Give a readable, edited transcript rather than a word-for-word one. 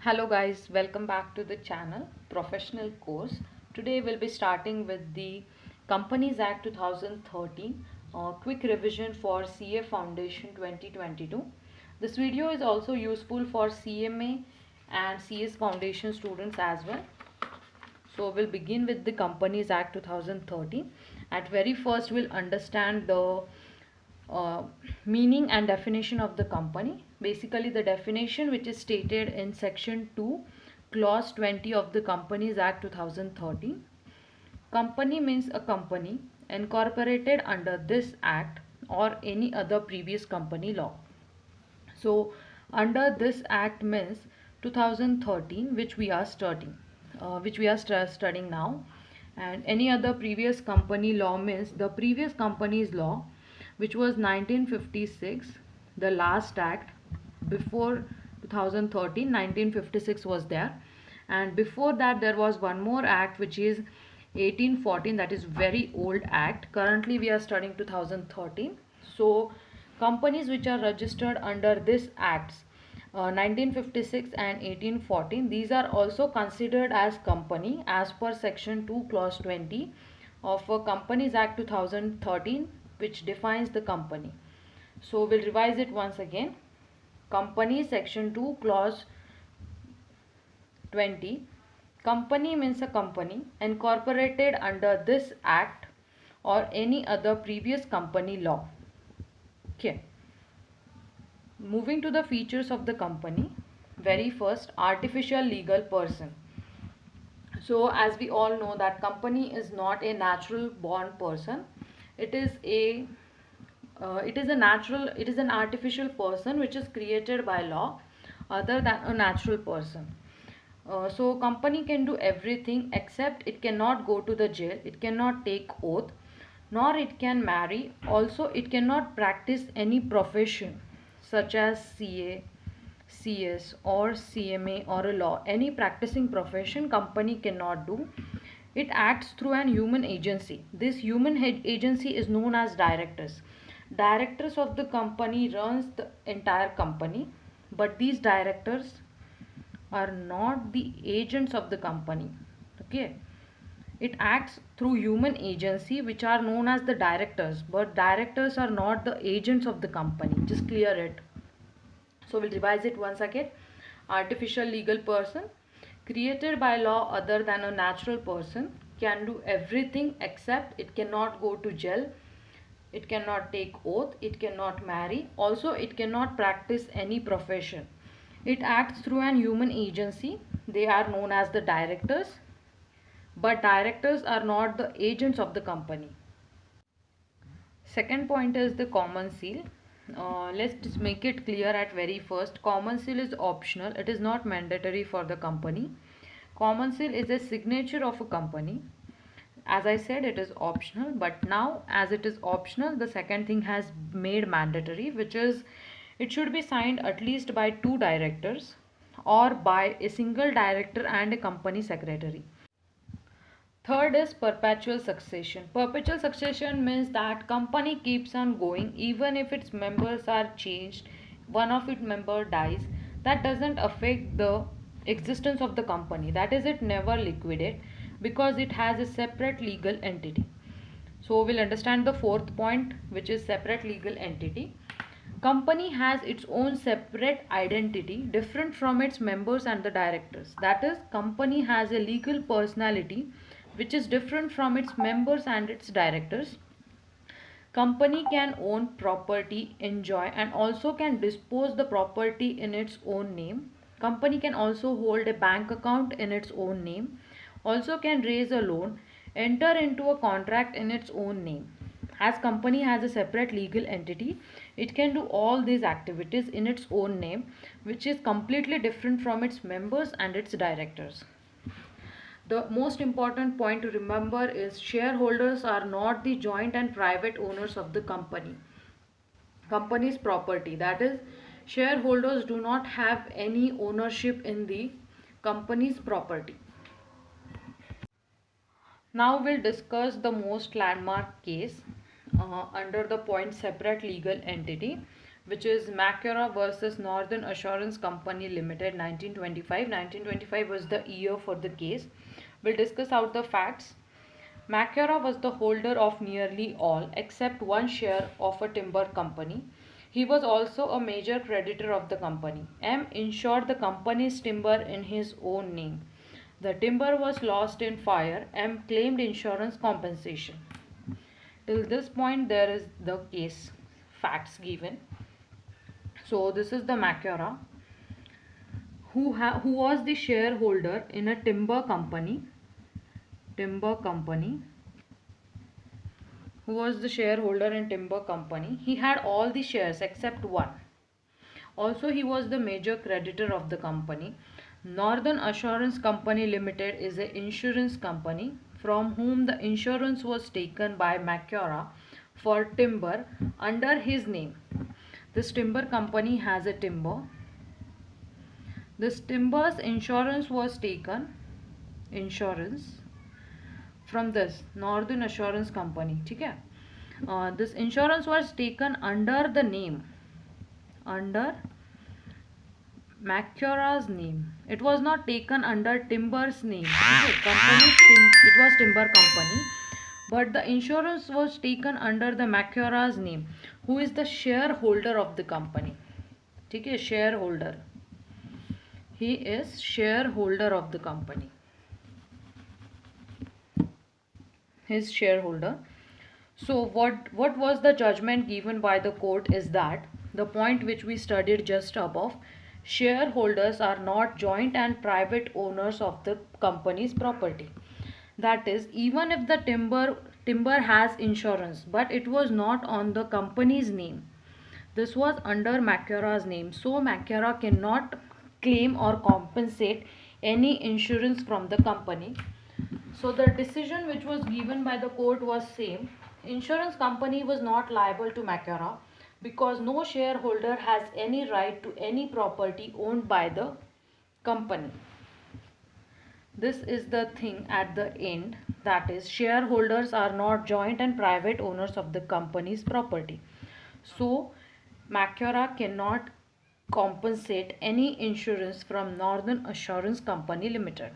Hello guys, welcome back to the channel Professional Course. Today we'll be starting with the Companies Act 2013, quick revision for CA Foundation 2022. This video is also useful for CMA and CS Foundation students as well. So we'll begin with the Companies Act 2013. At very first we'll understand the uh, meaning and definition of the company. Basically the definition which is stated in section 2 clause 20 of the Companies Act 2013. Company means a company incorporated under this act or any other previous company law. So under this act means 2013 which we are studying now, and any other previous company law means the previous company's law which was 1956, the last act. Before 2013 1956 was there, and before that there was one more act which is 1814, that is very old act. Currently we are studying 2013. So companies which are registered under this acts 1956 and 1814, these are also considered as company as per section 2 clause 20 of Companies Act 2013, which defines the company. So we'll revise it once again. Company section 2 clause 20. Company means a company incorporated under this act or any other previous company law. Okay. Moving to the features of the company. Very first, artificial legal person. So as we all know that company is not a natural born person. It is an artificial person which is created by law other than a natural person. So company can do everything except it cannot go to the jail, it cannot take oath, nor it can marry. Also it cannot practice any profession such as CA, CS or CMA or a law. Any practicing profession company cannot do. It acts through an human agency. This human agency is known as directors. Directors of the company runs the entire company, but these directors are not the agents of the company. Okay, it acts through human agency which are known as the directors, but directors are not the agents of the company. Just clear it. So we'll revise it once again. Artificial legal person created by law other than a natural person, can do everything except it cannot go to jail, it cannot take oath, it cannot marry, also it cannot practice any profession. It acts through an human agency. They are known as the directors, but directors are not the agents of the company. Second point is the common seal. Let's just make it clear at very first. Common seal is optional. It is not mandatory for the company. Common seal is a signature of a company. As I said, it is optional, but now as it is optional, the second thing has made mandatory, which is it should be signed at least by two directors or by a single director and a company secretary. Third is perpetual succession. Perpetual succession means that company keeps on going even if its members are changed, one of its member dies. That doesn't affect the existence of the company. That is, it never liquidate because it has a separate legal entity. So we'll understand the fourth point, which is separate legal entity. Company has its own separate identity different from its members and the directors. That is, company has a legal personality which is different from its members and its directors. Company can own property, enjoy and also can dispose the property in its own name. Company can also hold a bank account in its own name, also can raise a loan, enter into a contract in its own name. As company has a separate legal entity, it can do all these activities in its own name, which is completely different from its members and its directors. The most important point to remember is shareholders are not the joint and private owners of the company's property. That is, shareholders do not have any ownership in the company's property. Now we'll discuss the most landmark case under the point separate legal entity, which is Macquarie versus Northern Assurance Company Limited 1925. 1925 was the year for the case. We'll discuss out the facts. Macquarie was the holder of nearly all except one share of a timber company. He was also a major creditor of the company. M insured the company's timber in his own name. The timber was lost in fire. M claimed insurance compensation. Till this point, there is the case facts given. So this is the Macquarie, who was the shareholder in a timber company. Who was the shareholder in timber company? He had all the shares except one. Also, he was the major creditor of the company. Northern Assurance Company Limited is an insurance company from whom the insurance was taken by Macquarie for timber under his name. This timber company has a timber. This timber's insurance was taken from this Northern Assurance Company. Okay? This insurance was taken under the name, under Macquarie's name. It was not taken under timber's name. Okay? It was timber company, but the insurance was taken under the Macquarie's name, who is the shareholder of the company. Okay? Shareholder. He is shareholder of the company. His shareholder. So what was the judgment given by the court is that the point which we studied just above, shareholders are not joint and private owners of the company's property. That is, even if the timber has insurance, but it was not on the company's name. This was under Macquarie's name. So Macquarie cannot claim or compensate any insurance from the company. So the decision which was given by the court was same. Insurance company was not liable to Macquarie because no shareholder has any right to any property owned by the company. This is the thing at the end, that is, shareholders are not joint and private owners of the company's property. So Macquarie cannot compensate any insurance from Northern Assurance Company Limited.